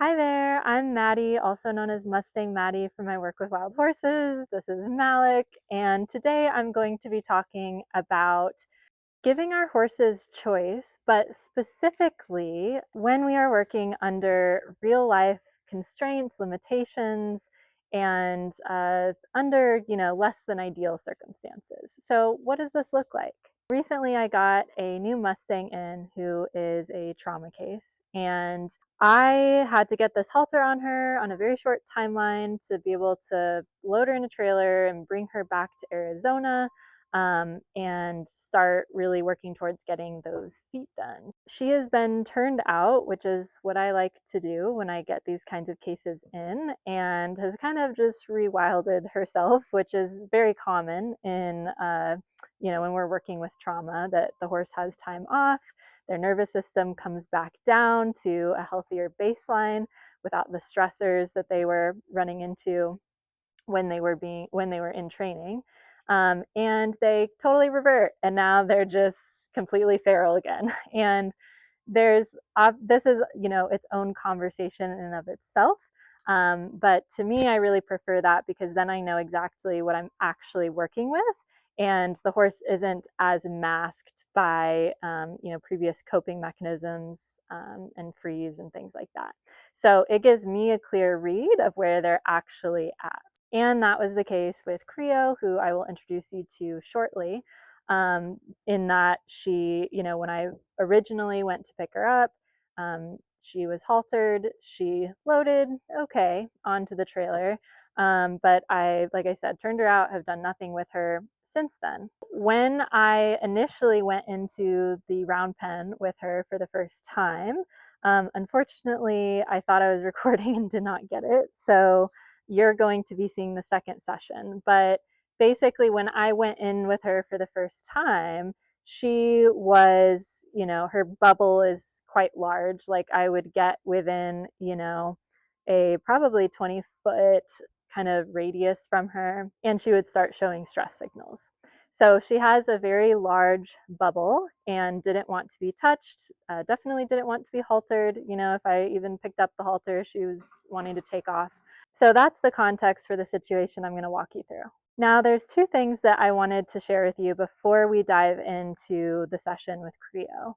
Hi there, I'm Maddie, also known as Mustang Maddie from my work with wild horses. This is Malik, and today I'm going to be talking about giving our horses choice, but specifically when we are working under real life constraints, limitations, and under, less than ideal circumstances. So what does this look like? Recently, I got a new Mustang in who is a trauma case, and I had to get this halter on her on a very short timeline to be able to load her in a trailer and bring her back to Arizona and start really working towards getting those feet done. She has been turned out, which is what I like to do when I get these kinds of cases in, and has kind of just rewilded herself, which is very common in, when we're working with trauma, that the horse has time off, their nervous system comes back down to a healthier baseline without the stressors that they were running into when they were in training. And they totally revert, and now they're just completely feral again. And this is its own conversation in and of itself. But to me, I really prefer that because then I know exactly what I'm actually working with, and the horse isn't as masked by previous coping mechanisms and freeze and things like that. So it gives me a clear read of where they're actually at. And that was the case with Creo, who I will introduce you to shortly, in that she, when I originally went to pick her up, she was haltered, she loaded okay onto the trailer, but like I said, turned her out, have done nothing with her since then. When I initially went into the round pen with her for the first time, unfortunately, I thought I was recording and did not get it. So you're going to be seeing the second session. But basically, when I went in with her for the first time, she was, her bubble is quite large. Like I would get within, a probably 20-foot kind of radius from her, and she would start showing stress signals. So she has a very large bubble and didn't want to be touched, definitely didn't want to be haltered. If I even picked up the halter, she was wanting to take off. So that's the context for the situation I'm going to walk you through. Now, there's two things that I wanted to share with you before we dive into the session with Creo.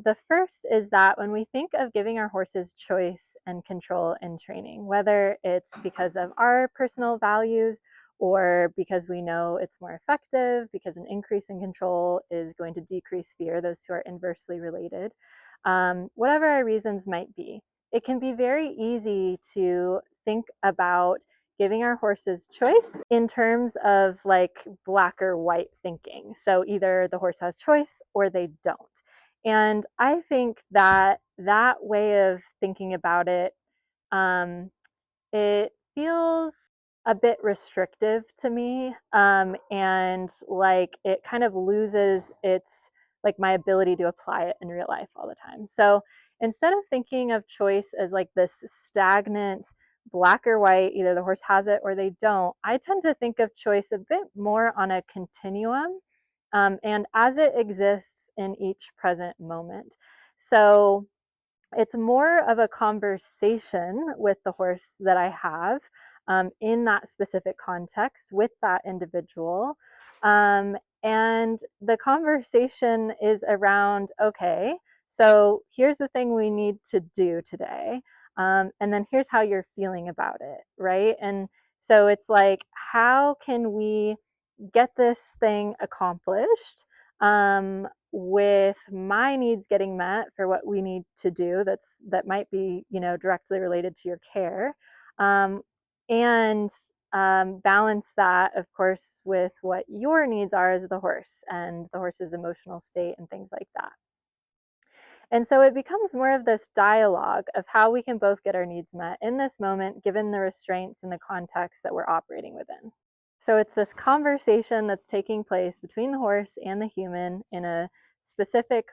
The first is that when we think of giving our horses choice and control in training, whether it's because of our personal values or because we know it's more effective, because an increase in control is going to decrease fear, those two are inversely related, whatever our reasons might be, it can be very easy to think about giving our horses choice in terms of like black or white thinking. So either the horse has choice or they don't. And I think that that way of thinking about it, it feels a bit restrictive to me, and like it kind of loses its like my ability to apply it in real life all the time. So instead of thinking of choice as like this stagnant black or white, either the horse has it or they don't, I tend to think of choice a bit more on a continuum, and as it exists in each present moment. So it's more of a conversation with the horse that I have, in that specific context with that individual. And the conversation is around, okay, so here's the thing we need to do today. And then here's how you're feeling about it, right? And so it's like, how can we get this thing accomplished, with my needs getting met for what we need to do that might be directly related to your care, and balance that, of course, with what your needs are as the horse and the horse's emotional state and things like that. And so it becomes more of this dialogue of how we can both get our needs met in this moment, given the restraints and the context that we're operating within. So it's this conversation that's taking place between the horse and the human in a specific,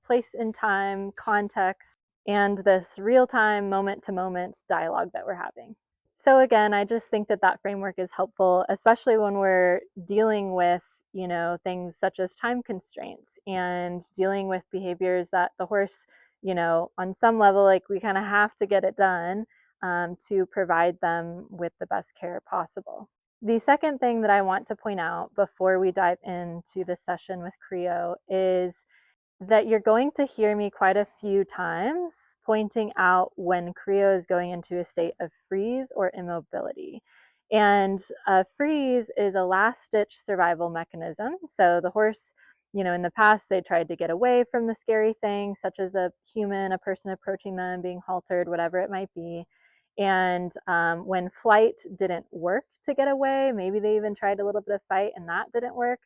place in time, context, and this real-time, moment-to-moment dialogue that we're having. So again, I just think that that framework is helpful, especially when we're dealing with, things such as time constraints and dealing with behaviors that the horse on some level, like we kind of have to get it done to provide them with the best care possible. The second thing that I want to point out before we dive into the session with Creo is that you're going to hear me quite a few times pointing out when Creo is going into a state of freeze or immobility. And freeze is a last-ditch survival mechanism. So the horse, in the past, they tried to get away from the scary thing, such as a human, a person approaching them, being haltered, whatever it might be. And when flight didn't work to get away, maybe they even tried a little bit of fight and that didn't work,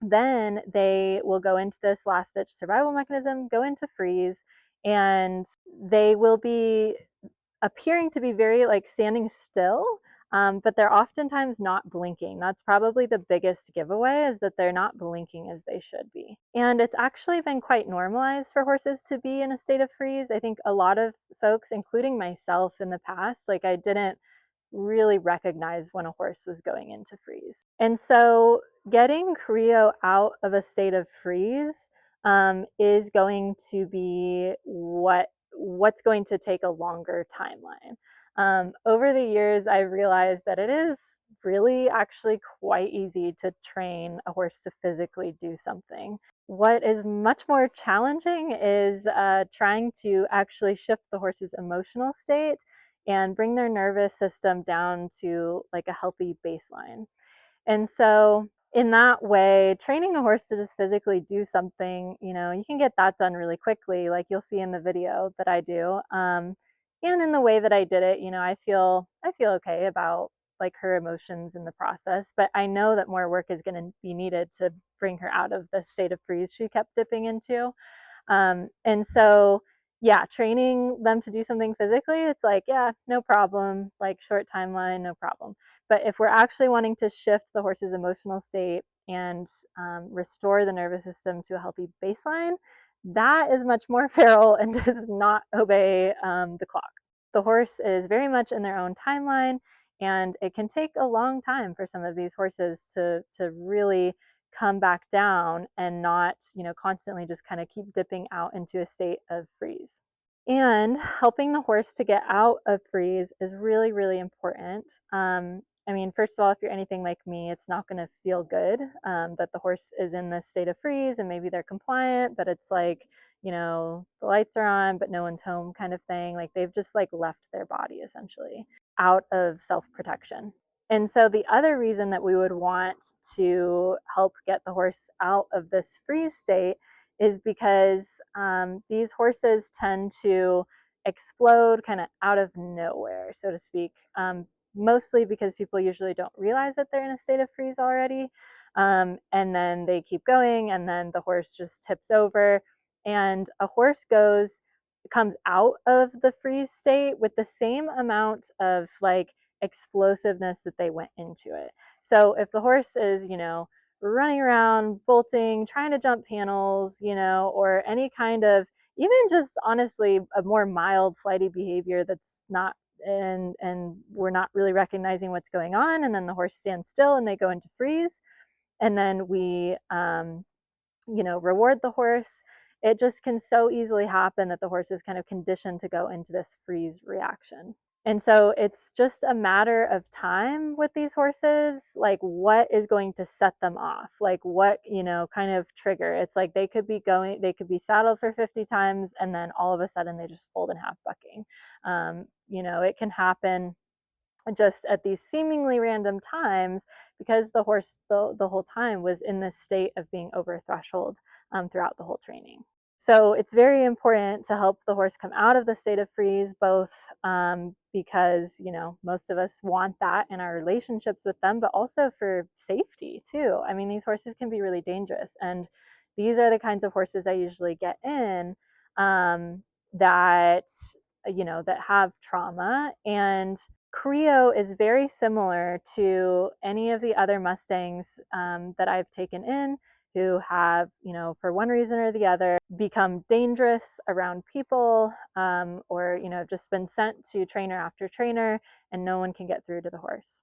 then they will go into this last ditch survival mechanism, go into freeze, and they will be appearing to be very like standing still, but they're oftentimes not blinking. That's probably the biggest giveaway, is that they're not blinking as they should be. And it's actually been quite normalized for horses to be in a state of freeze. I think a lot of folks, including myself in the past, like I didn't really recognize when a horse was going into freeze. And so getting Creo out of a state of freeze is going to be what's going to take a longer timeline. Over the years, I've realized that it is really actually quite easy to train a horse to physically do something. What is much more challenging is trying to actually shift the horse's emotional state and bring their nervous system down to like a healthy baseline. And so in that way, training a horse to just physically do something, you can get that done really quickly, like you'll see in the video that I do. And in the way that I did it, I feel okay about like her emotions in the process, but I know that more work is going to be needed to bring her out of the state of freeze she kept dipping into. And so, yeah, training them to do something physically, it's like, yeah, no problem, like short timeline, no problem. But if we're actually wanting to shift the horse's emotional state and restore the nervous system to a healthy baseline, that is much more feral and does not obey the clock. The horse is very much in their own timeline, and it can take a long time for some of these horses to really come back down and not, constantly just kind of keep dipping out into a state of freeze. And helping the horse to get out of freeze is really, really important. First of all, if you're anything like me, it's not going to feel good that the horse is in this state of freeze and maybe they're compliant, but it's like, the lights are on, but no one's home kind of thing. Like they've just like left their body essentially out of self-protection. And so the other reason that we would want to help get the horse out of this freeze state is because these horses tend to explode kind of out of nowhere, so to speak, mostly because people usually don't realize that they're in a state of freeze already. And then they keep going, and then the horse just tips over, and a horse comes out of the freeze state with the same amount of like explosiveness that they went into it. So if the horse is, running around, bolting, trying to jump panels, or any kind of, even just honestly a more mild flighty behavior that's not, and we're not really recognizing what's going on, and then the horse stands still and they go into freeze, and then we reward the horse, it just can so easily happen that the horse is kind of conditioned to go into this freeze reaction. And so it's just a matter of time with these horses, like what is going to set them off, like what, kind of trigger. It's like they could be saddled for 50 times and then all of a sudden they just fold in half bucking. It can happen just at these seemingly random times because the horse the whole time was in this state of being over threshold throughout the whole training. So it's very important to help the horse come out of the state of freeze, both because, most of us want that in our relationships with them, but also for safety too. These horses can be really dangerous. And these are the kinds of horses I usually get in that, that have trauma. And Creo is very similar to any of the other Mustangs that I've taken in who have, for one reason or the other, become dangerous around people or, just been sent to trainer after trainer and no one can get through to the horse.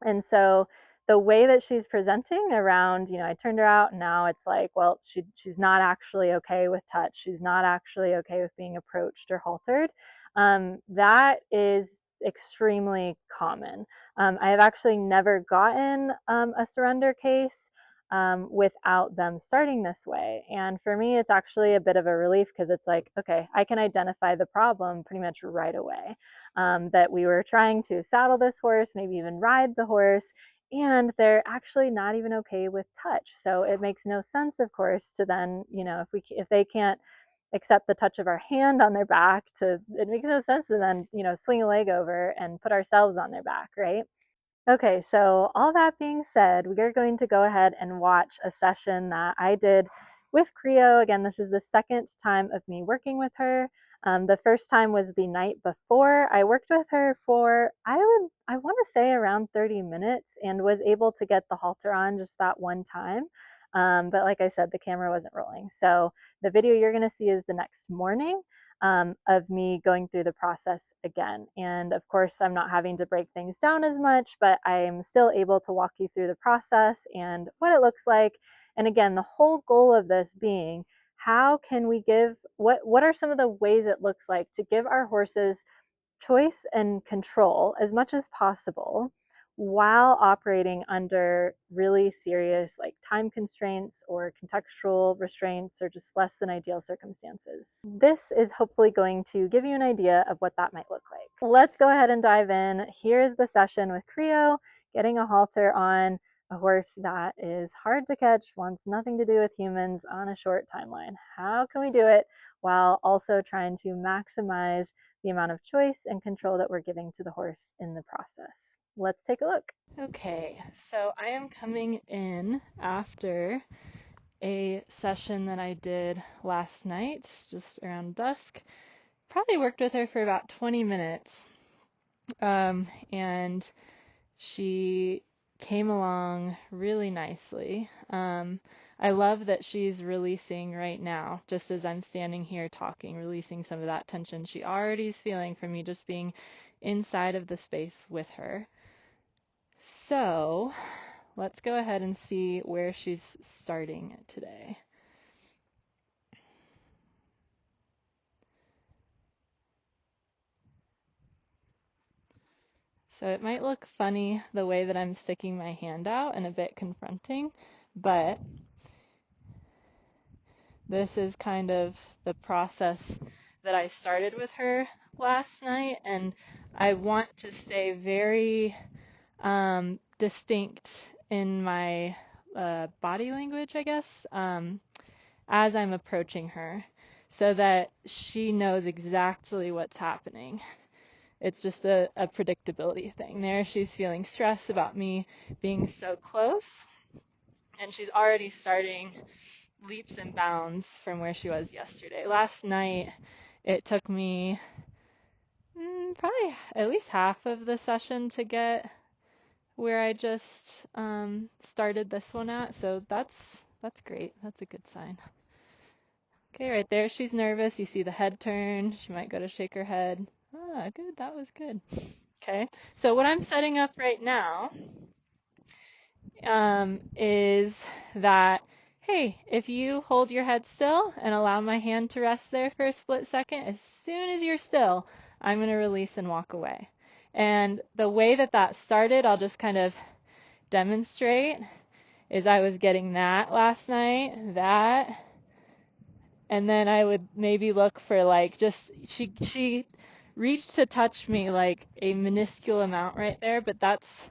And so the way that she's presenting around, I turned her out and now it's like, well, she's not actually okay with touch. She's not actually okay with being approached or haltered. That is extremely common. I have actually never gotten a surrender case without them starting this way. And for me, it's actually a bit of a relief because it's like, okay, I can identify the problem pretty much right away. That we were trying to saddle this horse, maybe even ride the horse, and they're actually not even okay with touch. So it makes no sense, of course, to then, if they can't accept the touch of our hand on their back, it makes no sense to then, swing a leg over and put ourselves on their back, right? Okay, so all that being said, we are going to go ahead and watch a session that I did with Creo. Again, this is the second time of me working with her. The first time was the night before. I worked with her for, I want to say around 30 minutes and was able to get the halter on just that one time. But like I said, the camera wasn't rolling. So the video you're going to see is the next morning. Of me going through the process again. And of course, I'm not having to break things down as much, but I'm still able to walk you through the process and what it looks like. And again, the whole goal of this being, how can we what are some of the ways it looks like to give our horses choice and control as much as possible while operating under really serious like time constraints or contextual restraints or just less than ideal circumstances. This is hopefully going to give you an idea of what that might look like. Let's go ahead and dive in. Here's the session with Creo, getting a halter on a horse that is hard to catch, wants nothing to do with humans on a short timeline. How can we do it while also trying to maximize the amount of choice and control that we're giving to the horse in the process? Let's take a look. Okay, so I am coming in after a session that I did last night, just around dusk. Probably worked with her for about 20 minutes. And she came along really nicely. I love that she's releasing right now, just as I'm standing here talking, releasing some of that tension she already is feeling from me just being inside of the space with her. So let's go ahead and see where she's starting today. So it might look funny the way that I'm sticking my hand out and a bit confronting, but this is kind of the process that I started with her last night, and I want to stay very distinct in my body language, I guess, as I'm approaching her, so that she knows exactly what's happening. It's just a predictability thing. There, she's feeling stress about me being so close, and she's already starting leaps and bounds from where she was yesterday. Last night, it took me probably at least half of the session to get where I just started this one at, so that's great. That's a good sign. Okay, right there, she's nervous. You see the head turn. She might go to shake her head. Ah, good. That was good. Okay, so what I'm setting up right now is that, hey, if you hold your head still and allow my hand to rest there for a split second, as soon as you're still, I'm going to release and walk away. And the way that that started, I'll just kind of demonstrate, is I was getting that last night, that, and then I would maybe look for like just, she reached to touch me like a minuscule amount right there, but that's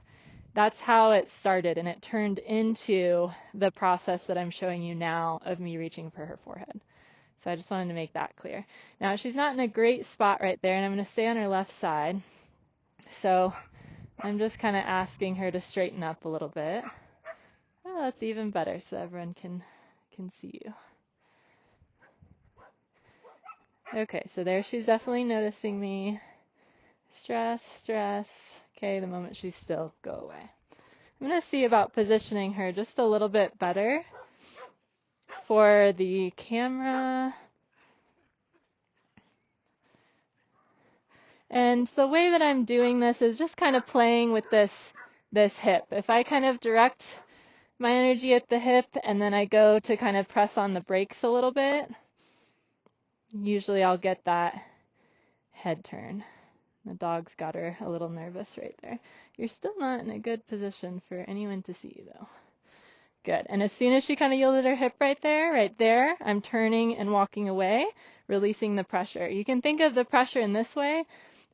how it started, and it turned into the process that I'm showing you now of me reaching for her forehead. So I just wanted to make that clear. Now she's not in a great spot right there, and I'm going to stay on her left side. So I'm just kind of asking her to straighten up a little bit. Oh, that's even better, so everyone can see you. Okay, so there she's definitely noticing me. Stress, stress. Okay, the moment she's still, go away. I'm going to see about positioning her just a little bit better for the camera. And the way that I'm doing this is just kind of playing with this this hip. If I kind of direct my energy at the hip and then I go to kind of press on the brakes a little bit, usually I'll get that head turn. The dog's got her a little nervous right there. You're still not in a good position for anyone to see you though. Good. And as soon as she kind of yielded her hip right there, I'm turning and walking away, releasing the pressure. You can think of the pressure in this way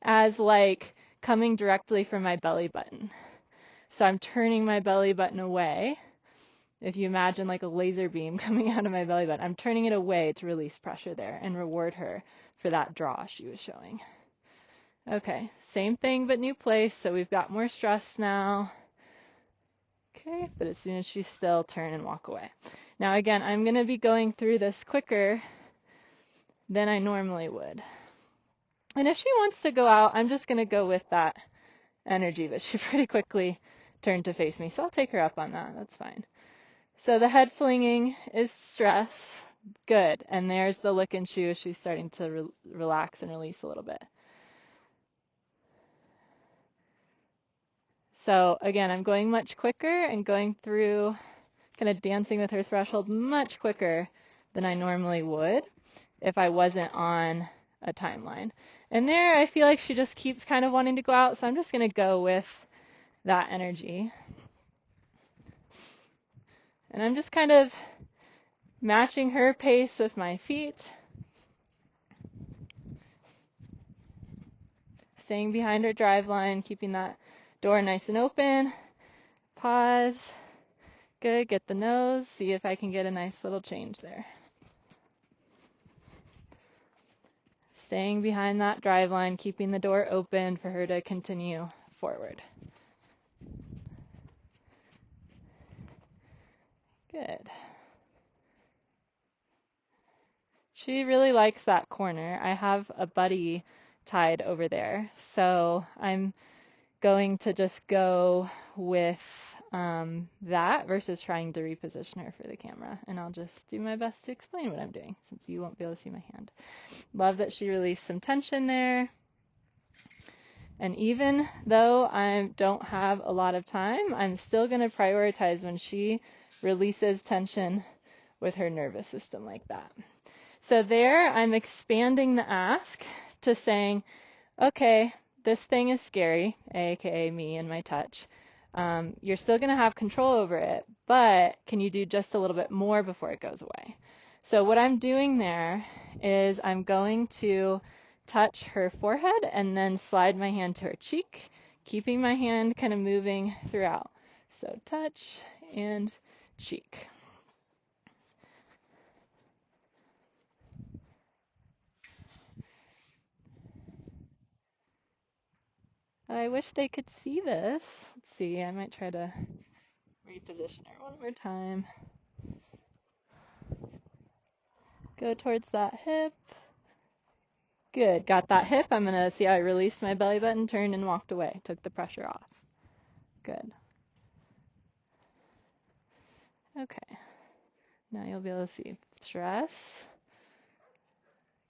as like coming directly from my belly button. So I'm turning my belly button away. If you imagine like a laser beam coming out of my belly button, I'm turning it away to release pressure there and reward her for that draw she was showing. Okay, same thing but new place, so we've got more stress now. Okay, but as soon as she's still, turn and walk away. Now again, I'm going to be going through this quicker than I normally would. And if she wants to go out, I'm just going to go with that energy, but she pretty quickly turned to face me, so I'll take her up on that. That's fine. So the head flinging is stress. Good. And there's the lick and chew. She's starting to relax and release a little bit. So again, I'm going much quicker and going through, kind of dancing with her threshold much quicker than I normally would if I wasn't on a timeline. And there I feel like she just keeps kind of wanting to go out, so I'm just going to go with that energy. And I'm just kind of matching her pace with my feet. Staying behind her drive line, keeping that door nice and open. Pause. Good, get the nose. See if I can get a nice little change there. Staying behind that drive line, keeping the door open for her to continue forward. Good. She really likes that corner. I have a buddy tied over there, so I'm going to just go with that versus trying to reposition her for the camera. And I'll just do my best to explain what I'm doing since you won't be able to see my hand. Love that she released some tension there. And even though I don't have a lot of time, I'm still going to prioritize when she releases tension with her nervous system like that. So there, I'm expanding the ask to saying, okay, this thing is scary, aka me and my touch. You're still going to have control over it, but can you do just a little bit more before it goes away? So what I'm doing there is I'm going to touch her forehead and then slide my hand to her cheek, keeping my hand kind of moving throughout. So touch and cheek. I wish they could see this. Let's see, I might try to reposition her one more time. Go towards that hip. Good, got that hip. I'm going to see how I released my belly button, turned and walked away. Took the pressure off. Good. Okay, now you'll be able to see stress.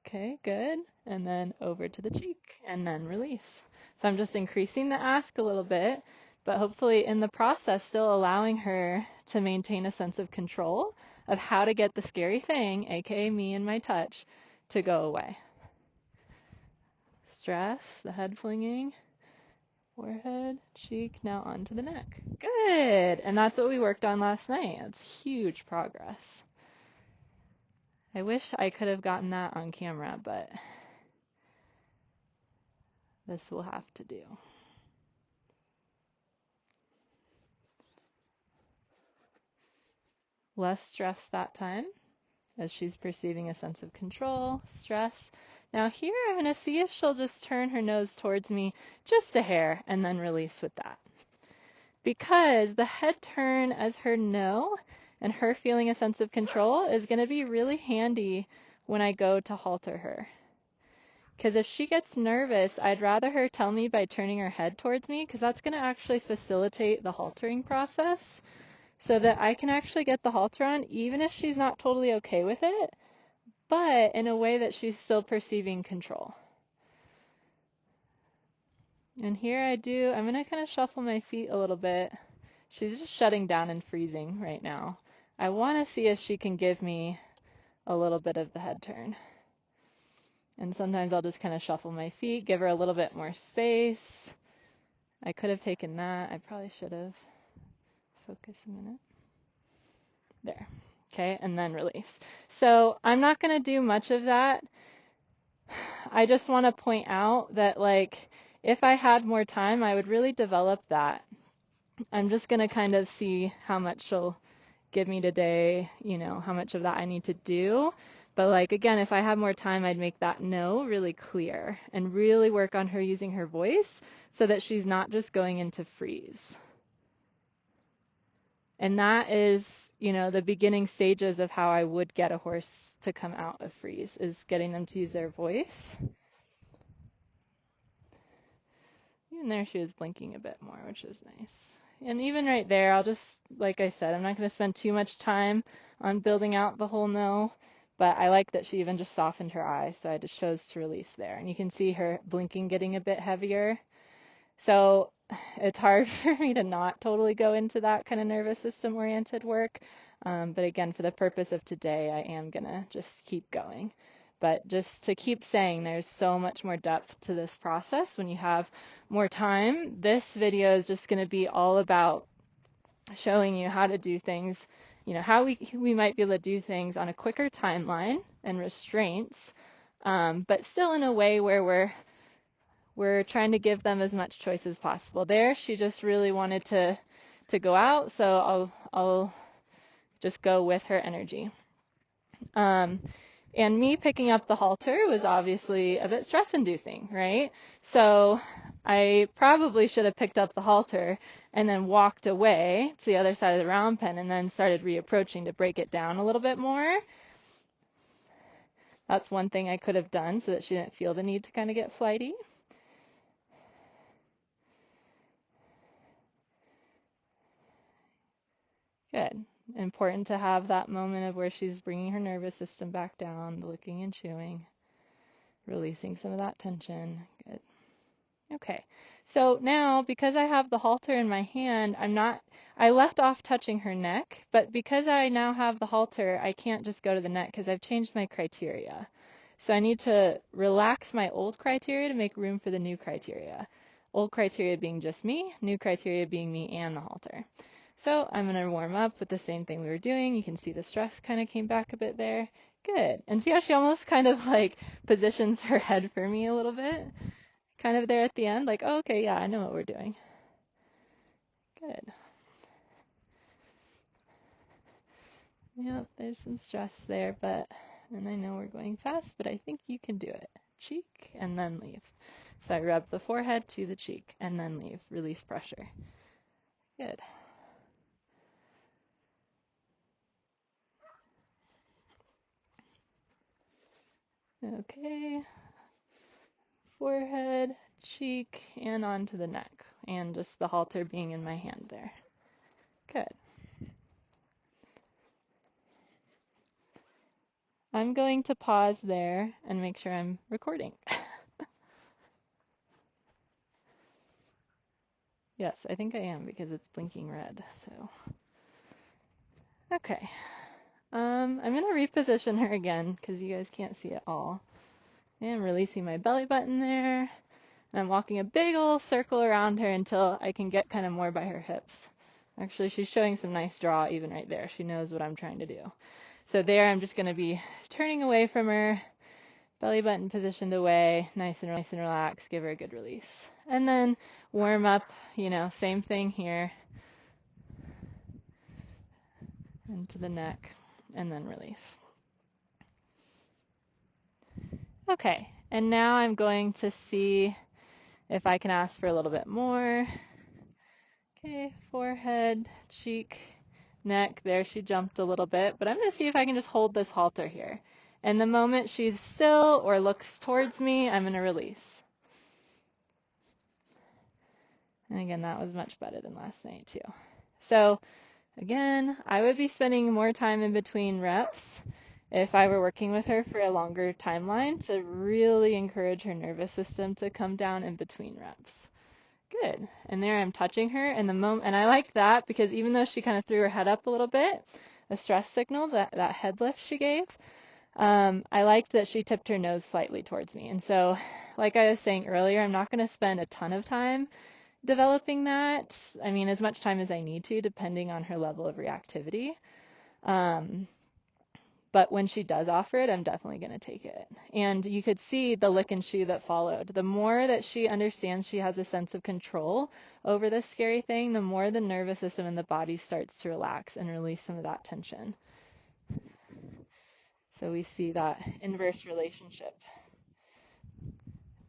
Okay, good. And then over to the cheek and then release. So I'm just increasing the ask a little bit, but hopefully in the process still allowing her to maintain a sense of control of how to get the scary thing, aka me and my touch, to go away. Stress, the head flinging, forehead, cheek, now onto the neck. Good! And that's what we worked on last night. That's huge progress. I wish I could have gotten that on camera, but this will have to do. Less stress that time, as she's perceiving a sense of control, stress. Now here I'm going to see if she'll just turn her nose towards me just a hair and then release with that. Because the head turn as her no and her feeling a sense of control is going to be really handy when I go to halter her. Because if she gets nervous, I'd rather her tell me by turning her head towards me, because that's going to actually facilitate the haltering process so that I can actually get the halter on even if she's not totally okay with it, but in a way that she's still perceiving control. And here I'm going to kind of shuffle my feet a little bit. She's just shutting down and freezing right now. I want to see if she can give me a little bit of the head turn. And sometimes I'll just kind of shuffle my feet, give her a little bit more space. I could have taken that. I probably should have. Focus a minute. There. Okay, and then release. So I'm not going to do much of that. I just want to point out that, like, if I had more time, I would really develop that. I'm just going to kind of see how much she'll give me today, you know, how much of that I need to do. But, like, again, if I had more time, I'd make that no really clear and really work on her using her voice so that she's not just going into freeze. And that is, you know, the beginning stages of how I would get a horse to come out of freeze, is getting them to use their voice. Even there she was blinking a bit more, which is nice. And even right there, I'll just, like I said, I'm not going to spend too much time on building out the whole no, but I like that she even just softened her eyes, so I just chose to release there. And you can see her blinking getting a bit heavier. So it's hard for me to not totally go into that kind of nervous system oriented work. But again, for the purpose of today, I am going to just keep going. But just to keep saying, there's so much more depth to this process when you have more time. This video is just going to be all about showing you how to do things, you know, how we might be able to do things on a quicker timeline and restraints, but still in a way where we're trying to give them as much choice as possible. There, she just really wanted to go out, so I'll just go with her energy. And me picking up the halter was obviously a bit stress-inducing, right? So I probably should have picked up the halter and then walked away to the other side of the round pen and then started reapproaching to break it down a little bit more. That's one thing I could have done so that she didn't feel the need to kind of get flighty. Good. Important to have that moment of where she's bringing her nervous system back down, licking and chewing, releasing some of that tension. Good. Okay. So now, because I have the halter in my hand, I left off touching her neck, but because I now have the halter, I can't just go to the neck because I've changed my criteria. So I need to relax my old criteria to make room for the new criteria. Old criteria being just me, new criteria being me and the halter. So I'm going to warm up with the same thing we were doing. You can see the stress kind of came back a bit there. Good. And see how she almost kind of like positions her head for me a little bit? Kind of there at the end, like, oh, okay, yeah, I know what we're doing. Good. Yep, there's some stress there, and I know we're going fast, but I think you can do it. Cheek, and then leave. So I rub the forehead to the cheek, and then leave. Release pressure. Good. Okay. Forehead, cheek, and onto the neck, and just the halter being in my hand there. Good. I'm going to pause there and make sure I'm recording. Yes, I think I am because it's blinking red, so. Okay. I'm going to reposition her again because you guys can't see it all. And I'm releasing my belly button there. And I'm walking a big old circle around her until I can get kind of more by her hips. Actually, she's showing some nice draw even right there. She knows what I'm trying to do. So there, I'm just going to be turning away from her, belly button positioned away, nice and relaxed, give her a good release. And then warm up, you know, same thing here. Into the neck, and then release. Okay, and now I'm going to see if I can ask for a little bit more. Okay, forehead, cheek, neck. There, she jumped a little bit, but I'm going to see if I can just hold this halter here. And the moment she's still or looks towards me, I'm going to release. And again, that was much better than last night too. So again, I would be spending more time in between reps if I were working with her for a longer timeline to really encourage her nervous system to come down in between reps. Good. And there I'm touching her, and and I liked that because even though she kind of threw her head up a little bit, a stress signal, that head lift she gave, I liked that she tipped her nose slightly towards me. And so, like I was saying earlier, I'm not going to spend a ton of time developing that. I mean, as much time as I need to, depending on her level of reactivity. But when she does offer it, I'm definitely going to take it. And you could see the lick and chew that followed. The more that she understands she has a sense of control over this scary thing, the more the nervous system in the body starts to relax and release some of that tension. So we see that inverse relationship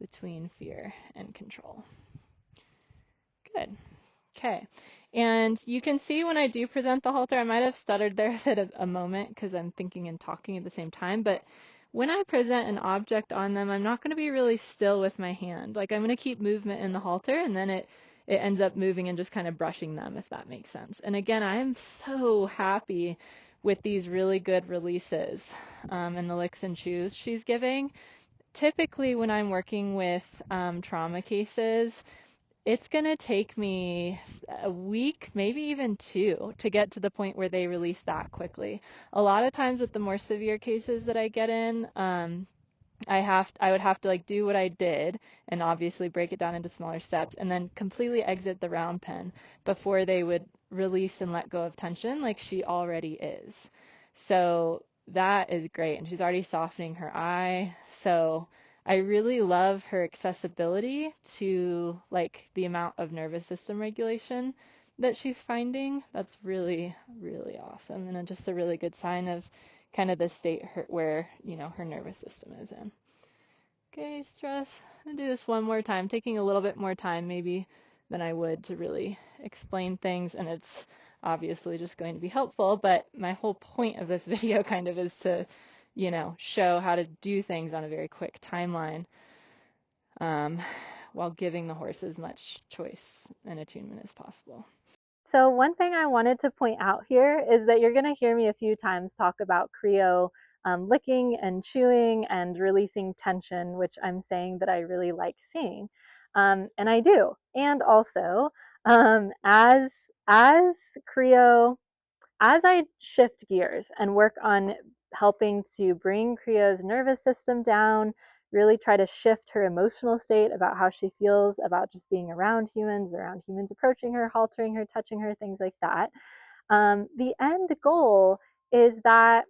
between fear and control. Good. Okay. And you can see when I do present the halter, I might have stuttered there at a moment because I'm thinking and talking at the same time, but when I present an object on them, I'm not going to be really still with my hand. Like I'm going to keep movement in the halter, and then it ends up moving and just kind of brushing them, if that makes sense. And again, I am so happy with these really good releases and the licks and chews she's giving. Typically, when I'm working with trauma cases, it's going to take me a week, maybe even two, to get to the point where they release that quickly. A lot of times with the more severe cases that I get in, I would have to like do what I did and obviously break it down into smaller steps and then completely exit the round pen before they would release and let go of tension like she already is. So that is great. And she's already softening her eye. So I really love her accessibility to like the amount of nervous system regulation that she's finding. That's really, really awesome and just a really good sign of kind of the state where, her nervous system is in. Okay, stress. I'm gonna do this one more time, taking a little bit more time maybe than I would to really explain things, and it's obviously just going to be helpful, but my whole point of this video kind of is to, show how to do things on a very quick timeline while giving the horse as much choice and attunement as possible. So one thing I wanted to point out here is that you're going to hear me a few times talk about Creo licking and chewing and releasing tension, which I'm saying that I really like seeing. And I do. And also, as Creo, as I shift gears and work on helping to bring Creo's nervous system down, really try to shift her emotional state about how she feels about just being around humans approaching her, haltering her, touching her, things like that. The end goal is that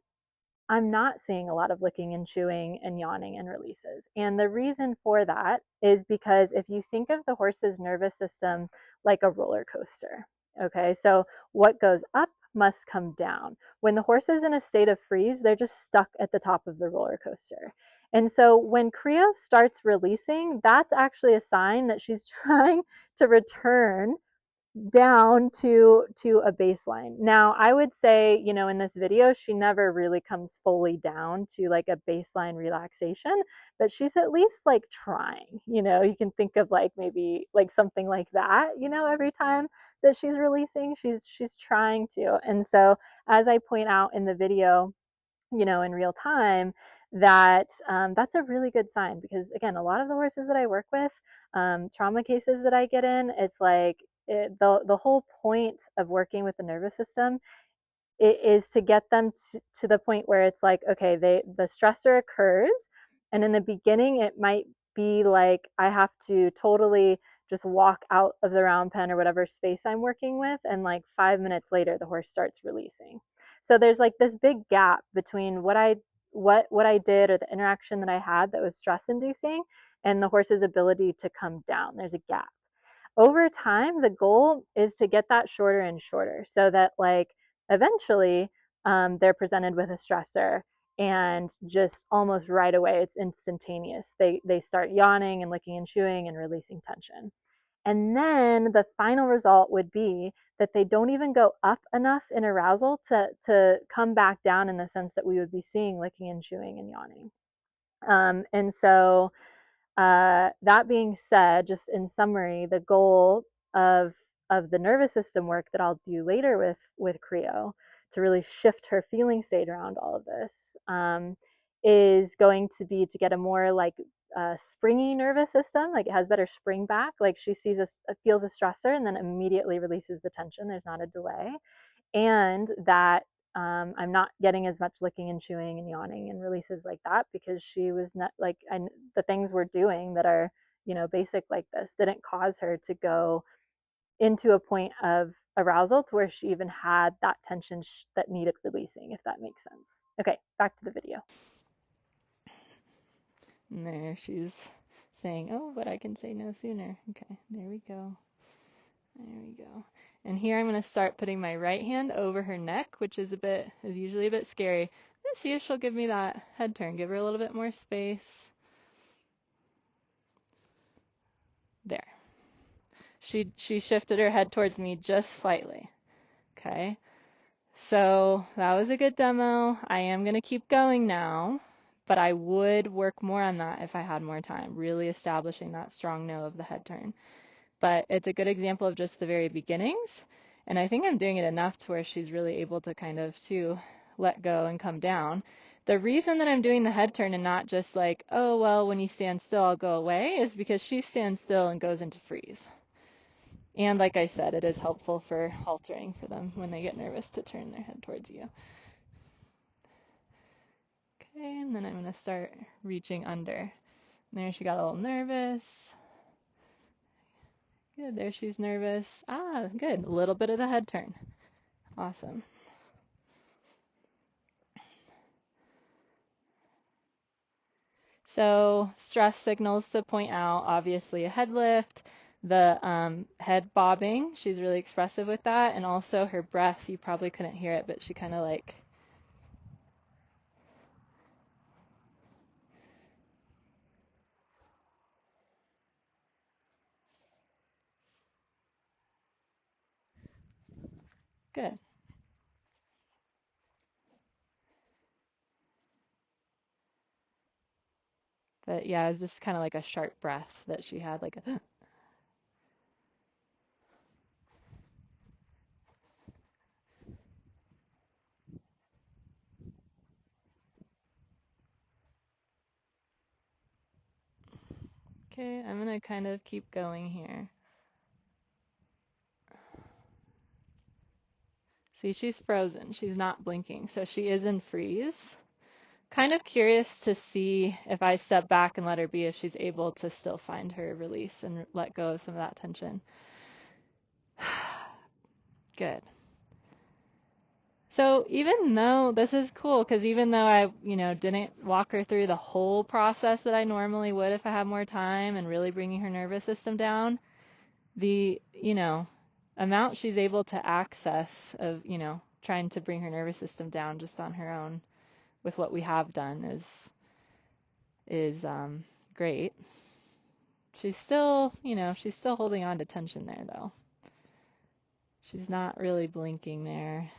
I'm not seeing a lot of licking and chewing and yawning and releases. And the reason for that is because if you think of the horse's nervous system like a roller coaster, okay, so what goes up must come down. When the horse is in a state of freeze, they're just stuck at the top of the roller coaster. And so when Creo starts releasing, that's actually a sign that she's trying to return down to a baseline. Now, I would say, in this video, she never really comes fully down to like a baseline relaxation, but she's at least like trying, you can think of like maybe like something like that, every time that she's releasing, she's trying to. And so as I point out in the video, in real time, that's a really good sign because again, a lot of the horses that I work with, trauma cases that I get in, it's like the whole point of working with the nervous system is to get them to the point where it's like, okay, the stressor occurs, and in the beginning it might be like I have to totally just walk out of the round pen or whatever space I'm working with, and like 5 minutes later the horse starts releasing. So there's like this big gap between what I did or the interaction that I had that was stress inducing and the horse's ability to come down. There's a gap. Over time, the goal is to get that shorter and shorter so that like eventually they're presented with a stressor and just almost right away it's instantaneous. They start yawning and licking and chewing and releasing tension. And then the final result would be that they don't even go up enough in arousal to come back down in the sense that we would be seeing licking and chewing and yawning. And so that being said, just in summary, the goal of the nervous system work that I'll do later with Creo to really shift her feeling state around all of this is going to be to get a more like springy nervous system, like it has better spring back, like she feels a stressor and then immediately releases the tension. There's not a delay. And that I'm not getting as much licking and chewing and yawning and releases like that, because she was not like, the things we're doing that are, basic like this didn't cause her to go into a point of arousal to where she even had that tension that needed releasing, if that makes sense. Okay, back to the video. And there she's saying, oh, but I can say no sooner. Okay, there we go. There we go. And here I'm going to start putting my right hand over her neck, which is usually a bit scary. Let's see if she'll give me that head turn. Give her a little bit more space. There. She shifted her head towards me just slightly. Okay. So that was a good demo. I am going to keep going now, but I would work more on that if I had more time, really establishing that strong no of the head turn. But it's a good example of just the very beginnings. And I think I'm doing it enough to where she's really able to kind of to let go and come down. The reason that I'm doing the head turn and not just like, oh, well, when you stand still, I'll go away, is because she stands still and goes into freeze. And like I said, it is helpful for haltering for them when they get nervous to turn their head towards you. Okay, and then I'm going to start reaching under. And there she got a little nervous. Good, there she's nervous. Ah, good, a little bit of the head turn. Awesome. So stress signals to point out, obviously a head lift, the head bobbing, she's really expressive with that, and also her breath, you probably couldn't hear it, but she kind of like, good. But yeah, it was just kind of like a sharp breath that she had, like a okay, I'm gonna kind of keep going here. See, she's frozen. She's not blinking, so she is in freeze. Kind of curious to see if I step back and let her be, if she's able to still find her release and let go of some of that tension. Good. So even though this is cool, because even though I, didn't walk her through the whole process that I normally would if I had more time and really bringing her nervous system down, the, amount she's able to access of, trying to bring her nervous system down just on her own with what we have done is great. She's still, she's still holding on to tension there though. She's not really blinking there.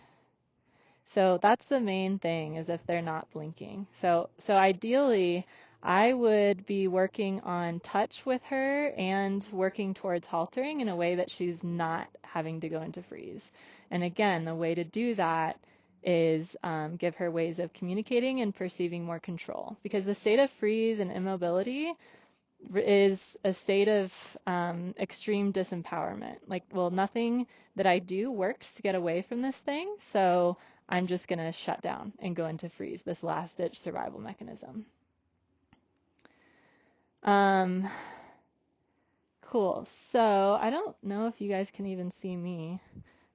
So that's the main thing, is if they're not blinking. So ideally, I would be working on touch with her and working towards haltering in a way that she's not having to go into freeze. And again, the way to do that is give her ways of communicating and perceiving more control. Because the state of freeze and immobility is a state of extreme disempowerment. Like, well, nothing that I do works to get away from this thing, so I'm just going to shut down and go into freeze, this last-ditch survival mechanism. Cool. So I don't know if you guys can even see me,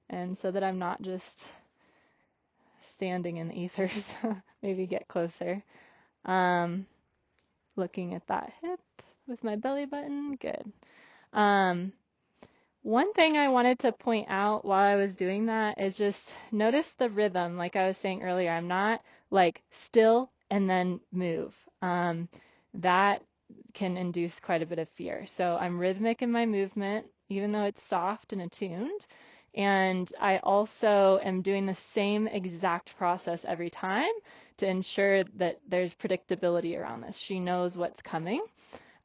and so that I'm not just standing in the ethers, maybe get closer. Looking at that hip with my belly button. Good. One thing I wanted to point out while I was doing that is just notice the rhythm. Like I was saying earlier, I'm not like still and then move. That can induce quite a bit of fear. So I'm rhythmic in my movement, even though it's soft and attuned. And I also am doing the same exact process every time to ensure that there's predictability around this. She knows what's coming.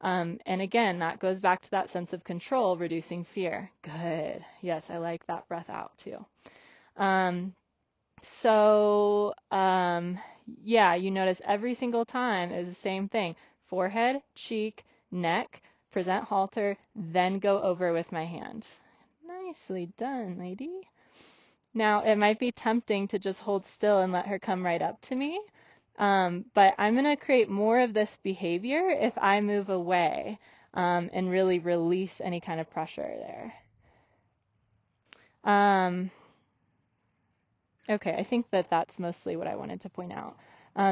And again, that goes back to that sense of control, reducing fear. Good. Yes, I like that breath out too. Yeah, you notice every single time is the same thing. forehead, cheek, neck, present halter, then go over with my hand. Nicely done, lady. Now, it might be tempting to just hold still and let her come right up to me, but I'm going to create more of this behavior if I move away and really release any kind of pressure there. Okay, I think that that's mostly what I wanted to point out.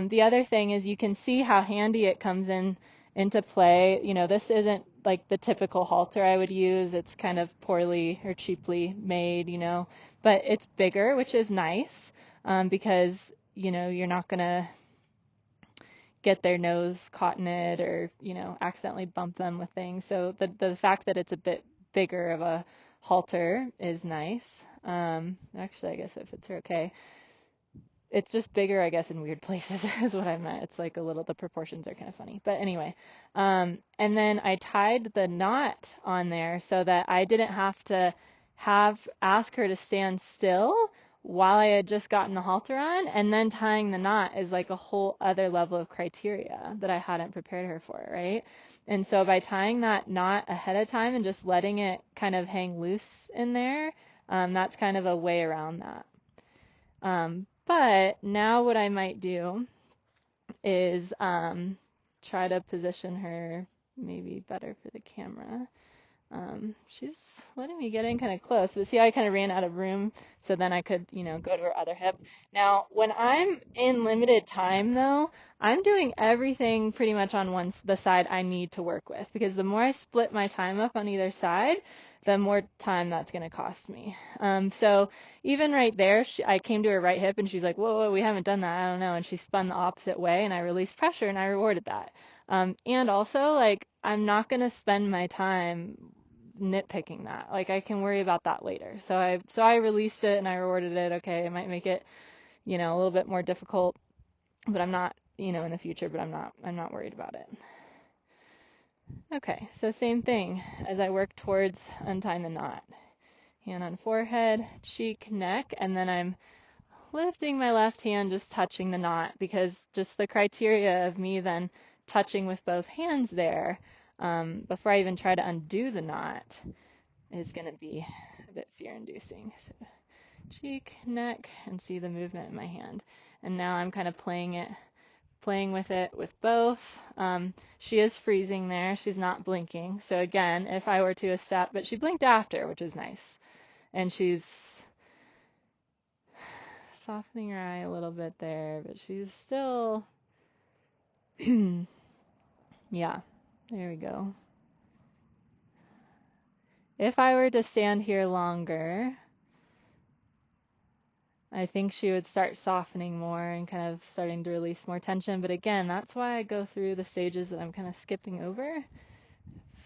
The other thing is you can see how handy it comes into play. You know, this isn't like the typical halter I would use. It's kind of poorly or cheaply made, you know, but it's bigger, which is nice because, you know, you're not going to get their nose caught in it or, you know, accidentally bump them with things. So the fact that it's a bit bigger of a halter is nice. Actually, I guess it fits her okay. It's just bigger, I guess, in weird places is what I meant. It's like a little, the proportions are kind of funny. But anyway, and then I tied the knot on there so that I didn't have to ask her to stand still while I had just gotten the halter on. And then tying the knot is like a whole other level of criteria that I hadn't prepared her for, right? And so by tying that knot ahead of time and just letting it kind of hang loose in there, that's kind of a way around that. But now what I might do is try to position her maybe better for the camera. She's letting me get in kind of close, but see, I kind of ran out of room, so then I could, you know, go to her other hip. Now, when I'm in limited time, though, I'm doing everything pretty much on the side I need to work with, because the more I split my time up on either side, the more time that's going to cost me. So even right there, I came to her right hip, and she's like, whoa, we haven't done that, I don't know, and she spun the opposite way, and I released pressure, and I rewarded that. And also, like, I'm not going to spend my time nitpicking that. Like, I can worry about that later. So I released it and I rewarded it. Okay, it might make it, you know, a little bit more difficult, but I'm not, you know, in the future, but I'm not worried about it. Okay, so same thing as I work towards untying the knot. Hand on forehead, cheek, neck, and then I'm lifting my left hand, just touching the knot, because just the criteria of me then touching with both hands there before I even try to undo the knot is going to be a bit fear-inducing. So cheek, neck, and see the movement in my hand. And now I'm kind of playing with it with both. She is freezing there. She's not blinking. So again, if I were to a step, but she blinked after, which is nice. And she's softening her eye a little bit there, but she's still, yeah, there we go. If I were to stand here longer, I think she would start softening more and kind of starting to release more tension. But again, that's why I go through the stages that I'm kind of skipping over,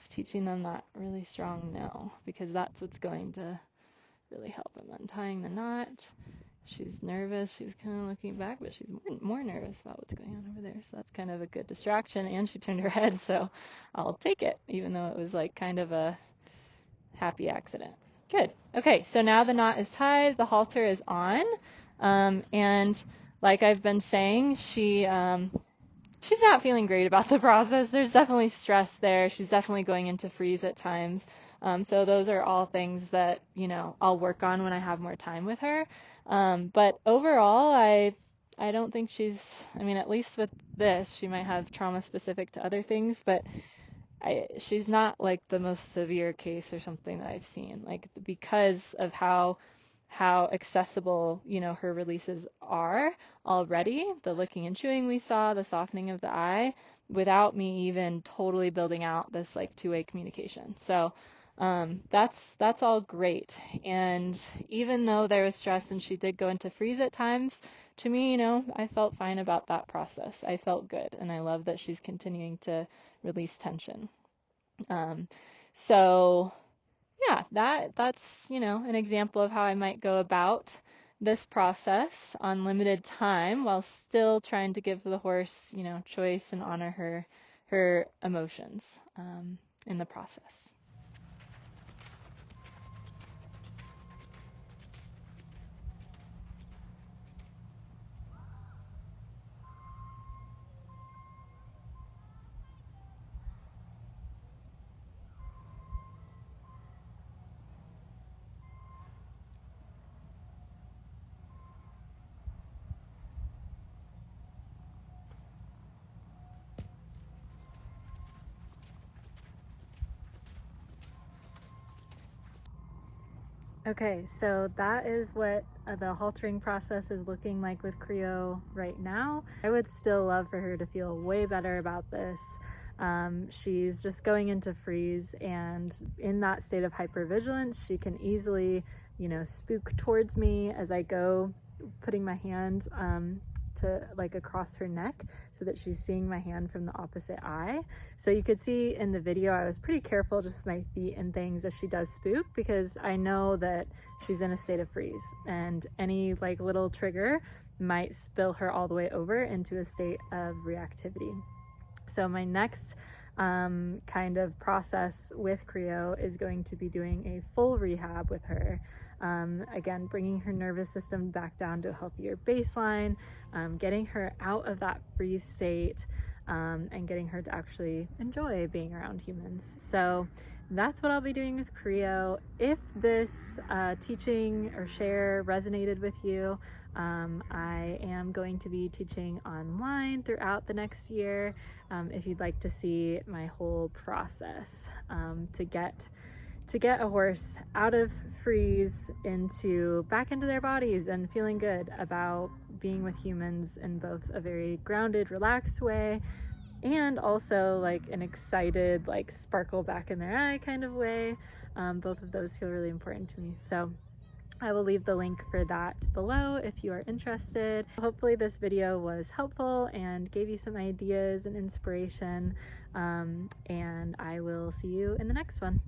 teaching them that really strong no, because that's what's going to really help. I'm untying the knot. She's nervous. She's kind of looking back, but she's more nervous about what's going on over there. So that's kind of a good distraction. And she turned her head, so I'll take it, even though it was like kind of a happy accident. Good. Okay, so now the knot is tied. The halter is on. And like I've been saying, she's not feeling great about the process. There's definitely stress there. She's definitely going into freeze at times. So those are all things that, you know, I'll work on when I have more time with her. But overall, I don't think I mean, at least with this, she might have trauma specific to other things, but she's not like the most severe case or something that I've seen, like, because of how accessible, you know, her releases are already, the licking and chewing we saw, the softening of the eye, without me even totally building out this like two-way communication. So that's all great. And even though there was stress and she did go into freeze at times, to me, you know, I felt fine about that process. I felt good, and I love that she's continuing to release tension. So yeah, that's, you know, an example of how I might go about this process on limited time while still trying to give the horse, you know, choice and honor her emotions in the process. Okay, so that is what the haltering process is looking like with Creo right now. I would still love for her to feel way better about this. She's just going into freeze, and in that state of hypervigilance, she can easily, spook towards me as I go, putting my hand to like across her neck so that she's seeing my hand from the opposite eye. So you could see in the video I was pretty careful just with my feet and things as she does spook, because I know that she's in a state of freeze and any like little trigger might spill her all the way over into a state of reactivity. So my next kind of process with Creo is going to be doing a full rehab with her. Again, bringing her nervous system back down to a healthier baseline, getting her out of that freeze state, and getting her to actually enjoy being around humans. So that's what I'll be doing with Creo. If this teaching or share resonated with you, I am going to be teaching online throughout the next year. If you'd like to see my whole process to get a horse out of freeze back into their bodies and feeling good about being with humans in both a very grounded, relaxed way, and also like an excited, like sparkle back in their eye kind of way. Both of those feel really important to me. So I will leave the link for that below if you are interested. Hopefully this video was helpful and gave you some ideas and inspiration, and I will see you in the next one.